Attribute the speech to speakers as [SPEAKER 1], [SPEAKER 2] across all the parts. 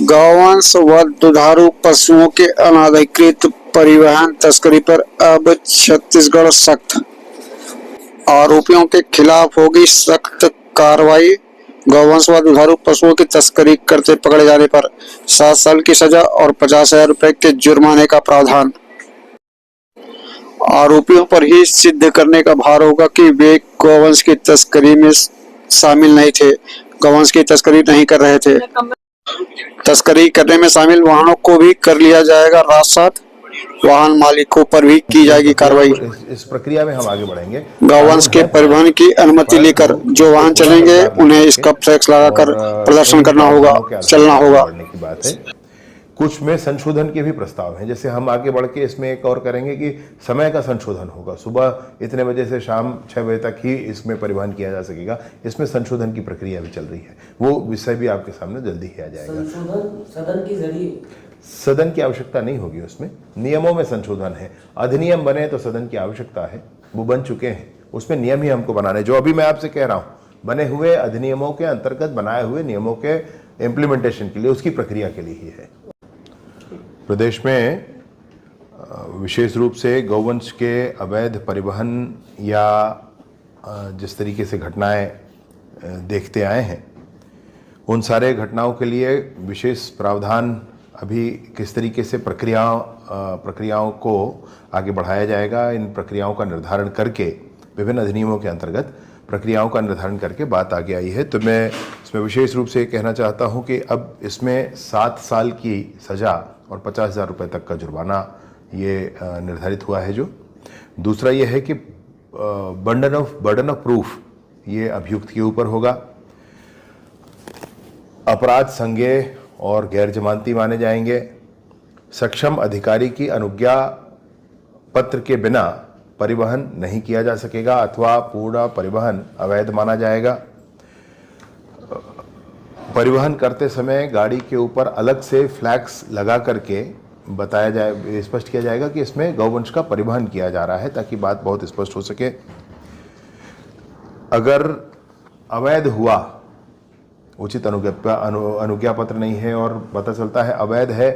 [SPEAKER 1] गौवंश व दुधारू पशुओं के अनधिकृत परिवहन तस्करी पर अब छत्तीसगढ़ सख्त, आरोपियों के खिलाफ होगी सख्त कार्रवाई। गौवंश व दुधारू पशुओं की तस्करी करते पकड़े जाने पर 7 साल की सजा और 50,000 रुपए के जुर्माने का प्रावधान। आरोपियों पर ही सिद्ध करने का भार होगा कि वे गौवंश की तस्करी में शामिल नहीं थे, गौवंश की तस्करी नहीं कर रहे थे। तस्करी करने में शामिल वाहनों को भी कर लिया जाएगा राजसात, वाहन मालिकों पर भी की जाएगी कार्रवाई।
[SPEAKER 2] इस प्रक्रिया में हम आगे बढ़ेंगे।
[SPEAKER 1] गौवंश के परिवहन की अनुमति लेकर जो वाहन चलेंगे उन्हें इसका टैक्स लगाकर प्रदर्शन करना होगा, चलना होगा।
[SPEAKER 2] की बात है, कुछ में संशोधन के भी प्रस्ताव हैं। जैसे हम आगे बढ़ के इसमें एक और करेंगे कि समय का संशोधन होगा, सुबह इतने बजे से शाम 6 बजे तक ही इसमें परिवहन किया जा सकेगा। इसमें संशोधन की प्रक्रिया भी चल रही है, वो विषय भी आपके सामने जल्दी ही आ जाएगा।
[SPEAKER 3] संशोधन सदन के जरिए,
[SPEAKER 2] सदन की आवश्यकता नहीं होगी, उसमें नियमों में संशोधन है। अधिनियम बने तो सदन की आवश्यकता है, वो बन चुके हैं, उसमें नियम ही हमको बनाने। जो अभी मैं आपसे कह रहा हूँ, बने हुए अधिनियमों के अंतर्गत बनाए हुए नियमों के इम्प्लीमेंटेशन के लिए, उसकी प्रक्रिया के लिए ही है। प्रदेश में विशेष रूप से गौवंश के अवैध परिवहन या जिस तरीके से घटनाएं देखते आए हैं, उन सारे घटनाओं के लिए विशेष प्रावधान अभी किस तरीके से प्रक्रियाओं को आगे बढ़ाया जाएगा, इन प्रक्रियाओं का निर्धारण करके विभिन्न अधिनियमों के अंतर्गत प्रक्रियाओं का निर्धारण करके बात आगे आई है। तो मैं इसमें विशेष रूप से कहना चाहता हूं कि अब इसमें 7 साल की सज़ा और 50,000 रुपये तक का जुर्माना ये निर्धारित हुआ है। जो दूसरा ये है कि बर्डन ऑफ प्रूफ ये अभियुक्त के ऊपर होगा। अपराध संज्ञेय और गैर जमानती माने जाएंगे। सक्षम अधिकारी की अनुज्ञा पत्र के बिना परिवहन नहीं किया जा सकेगा अथवा पूर्ण परिवहन अवैध माना जाएगा। परिवहन करते समय गाड़ी के ऊपर अलग से फ्लैग्स लगा करके बताया जाए, स्पष्ट किया जाएगा कि इसमें गौवंश का परिवहन किया जा रहा है, ताकि बात बहुत स्पष्ट हो सके। अगर अवैध हुआ, उचित अनुज्ञा पत्र नहीं है और पता चलता है अवैध है,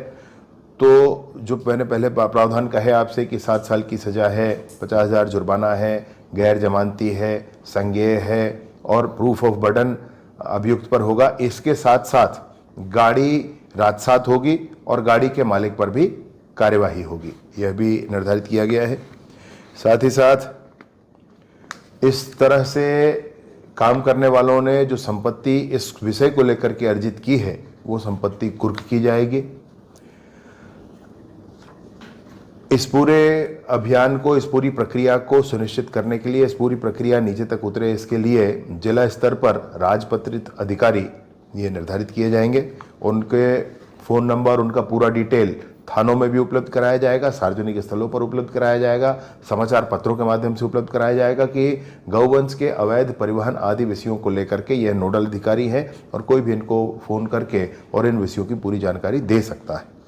[SPEAKER 2] तो जो मैंने पहले प्रावधान कहे आपसे कि 7 साल की सजा है, 50,000 जुर्माना है, गैर जमानती है, संज्ञेय है और प्रूफ ऑफ बर्डन अभियुक्त पर होगा। इसके साथ साथ गाड़ी राजसात होगी और गाड़ी के मालिक पर भी कार्यवाही होगी, यह भी निर्धारित किया गया है। साथ ही साथ इस तरह से काम करने वालों ने जो संपत्ति इस विषय को लेकर के अर्जित की है, वो संपत्ति कुर्क की जाएगी। इस पूरे अभियान को, इस पूरी प्रक्रिया को सुनिश्चित करने के लिए, इस पूरी प्रक्रिया नीचे तक उतरे, इसके लिए जिला स्तर पर राजपत्रित अधिकारी ये निर्धारित किए जाएंगे। उनके फ़ोन नंबर, उनका पूरा डिटेल थानों में भी उपलब्ध कराया जाएगा, सार्वजनिक स्थलों पर उपलब्ध कराया जाएगा, समाचार पत्रों के माध्यम से उपलब्ध कराया जाएगा कि गौवंश के अवैध परिवहन आदि विषयों को लेकर के यह नोडल अधिकारी हैं और कोई भी इनको फ़ोन करके और इन विषयों की पूरी जानकारी दे सकता है।